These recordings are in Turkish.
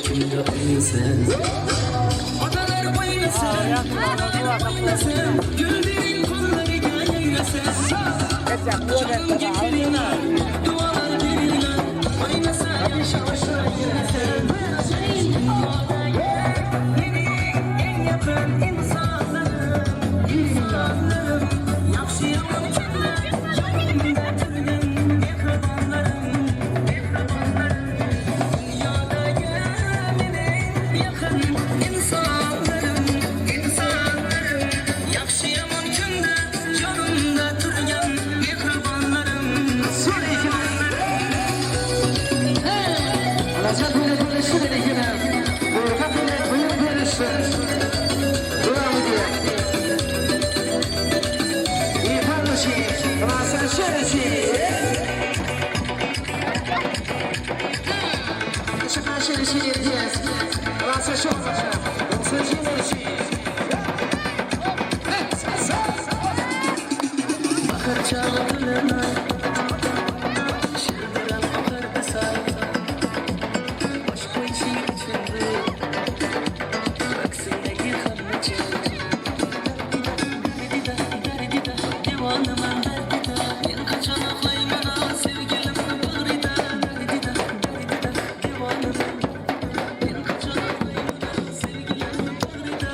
kimde oynasın? Odalar oynasın, odalar oynasın. Güllerin kolları gel oynasın. Canım getirirler, dualar verirler. Oynasın, şavaşlar girersin. Dünyada yeni en yakın insanlarım. Yakşı yaman kimler, canımda tüyden mihrabanlarım. Dünyada en yakın insanlarım. Yakşı yaman kimler, canımda tüyden mihrabanlarım. Alacak bile konuşsun dedikine. Burada bile buyur konuşsun. Bravo diyor. İyi paylaşın. Rahatsız şerefsiz. Şaka şerefsiz diyeceğiz. Rahatsız şerefsiz. Rahatsız şerefsiz. Bakır çağlarına şırdıran bakır besay. Başka için içinde aksindeki kanlıcı. Derdida, divanıma derdida. Yen kaçanaklayımına sevgilim bağrıda. Derdida, divanıma. Yen kaçanaklayımına sevgilim bağrıda.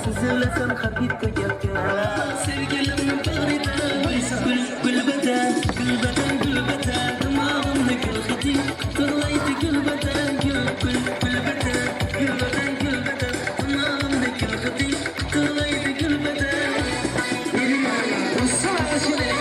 Sızılasam kalbimde gel. Sevgilim bağrıda. Gül beden, gül beden, gül beden. Damağımda gül hedi. Kırlaydı gül beden, gül beden. Gül beden, gül beden. Damağımda gül hedi. Kırlaydı gül beden. Ussana şerefsiz.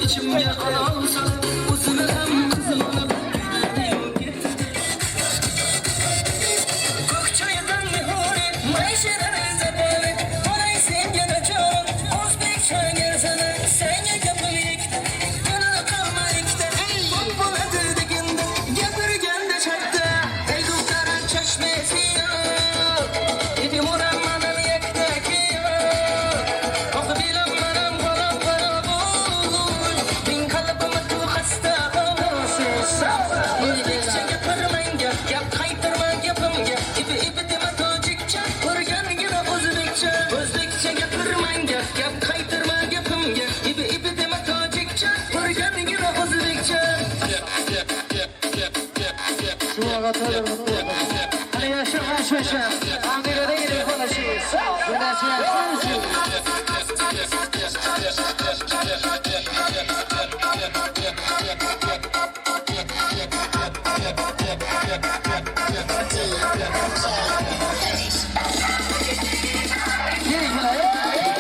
İçimde alsa usulüm kızım olup Gökçe'den nihuri Mayşe'den zebali Olay sen geleceğim Özbekçe gelsene Sen yapılikte Gönül kalmayıkte Bul edildiğinde Getirgen de çaktı Ey dukların çeşmesi İpi murammanın yekteki Oku bilemlerim kala kala bul Bin kalıbımı tu hasta Öldükçe yapırmayın yap kaytırma yapım yap İpi deme tacikçe Kurgan yine Özbekçe yapırmayın yap kaytırma yapım yap İpi deme tacikçe Kurgan yine Özbekçe Şu avatarları unutma. Hani yaşa kaç yaşa. Ankara'da gelip konuşuyoruz. Yönetmen konuşuyoruz. Yeni hikaye. Yeni hikaye.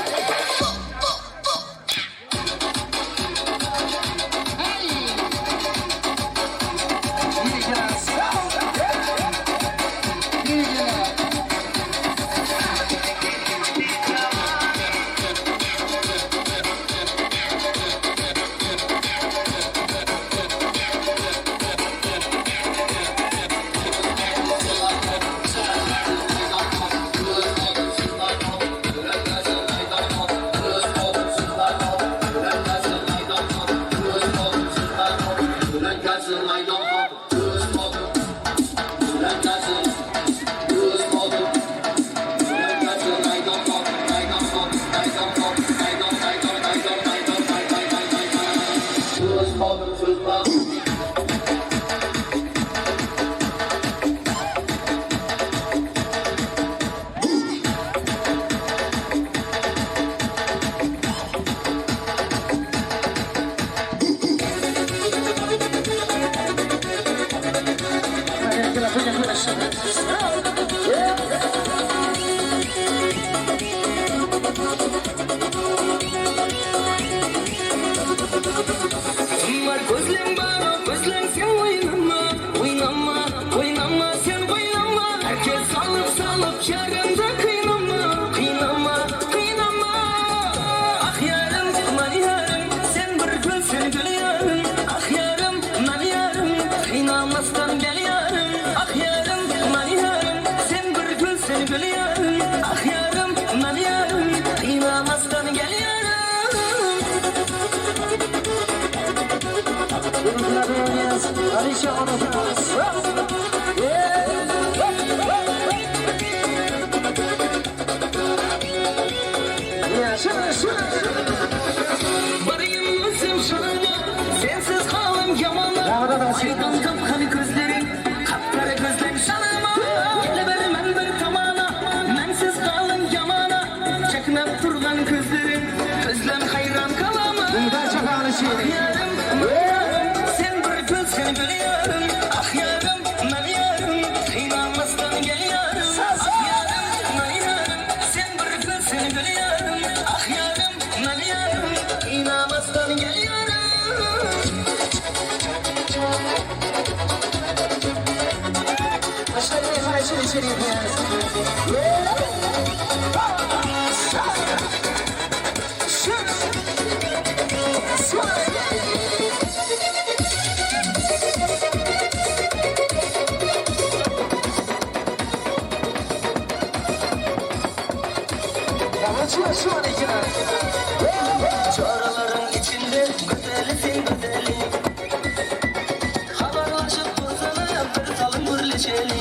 Yeni hikaye. Alicia on the house. Yeah, sure. Sensiz halim yamana Şeytan kapkanı gözlerin Kapkara gözlerin şanama Gele vermem bir tamana Mensiz kalın yamana Çekmem turgan gözlerin Gözlem hayran kalama Bundan çok alışıyor. Yarım, sen bir gülsün gülüyorum Ah yarım, ben yarım İnanmazdan gel yarım Ah yarım, ben yarım Sen bir gülsün gülüyorum Ah yarım, ben yarım İnanmazdan gel yarım İçeri yapıyoruz. Çağrıların içinde güzelsin güzelim Haberlaşıp bozana bir talım birleşelim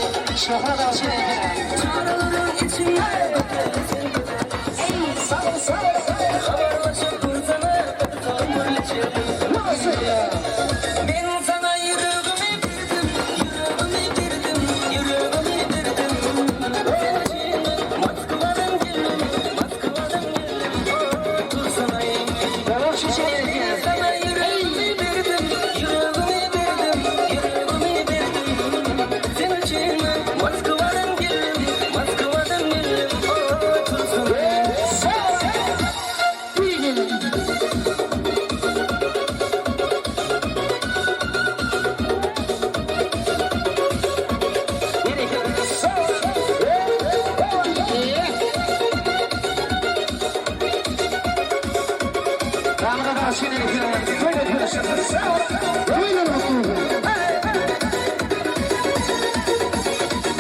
Çağrıların içinde güzelsin güzelim Haberlaşıp bozana bir talım birleşelim Ben sana yüreğimi verdim Yüreğimi verdim Sen için Moskva'dan geldim Moskva'dan geldim Dursana sana yüreğimi verdim Yüreğimi verdim Sen için Moskva'dan geldim Moskva'dan geldim Dursana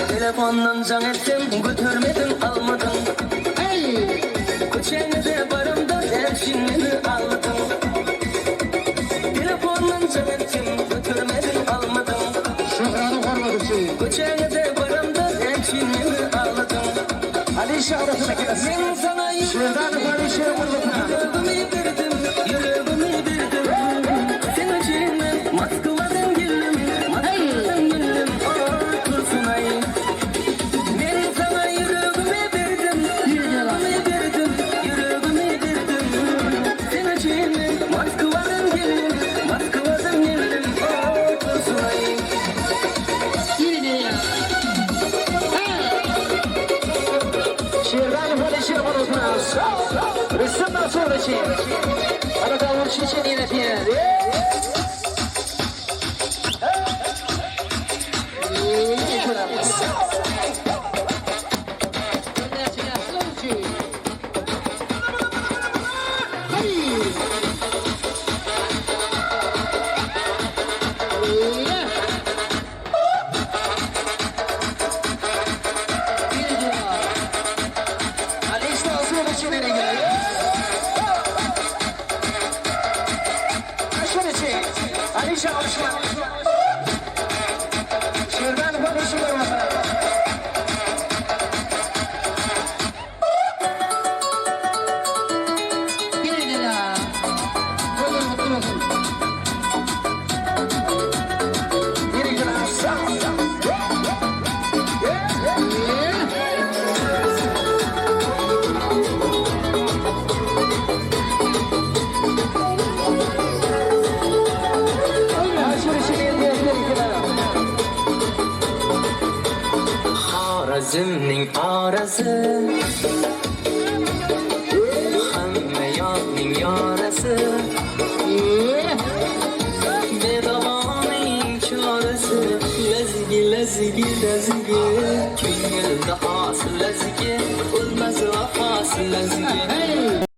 Telefondan can ettim, götürmedin almadın Köçene de barımda elçinini aldın Telefondan can ettim, götürmedin almadın Köçene de barımda elçinini aldın Alicia orasına gelsin. Ben sana yüreğimi verdim Yüreğimi verdim Sen için Moskva'dan geldim Moskva'dan geldim Tursunayım Ben sana yüreğimi verdim Yüreğimi verdim Sen için Moskva'dan geldim Moskva'dan geldim Tursunayım Şiirden Alicia unutmaz. Resimden sonra şiir. Arada vur şişeni yapıyor. Alicia alışma. Şuradan konuşuyor mesela. Xorazmning orasi, hamma yoqning yorasi, bedavoning chorasi. Lazgi, lazgi, lazgi, ko'ngilda hosil lazgi, o'lmas vafos lazgi.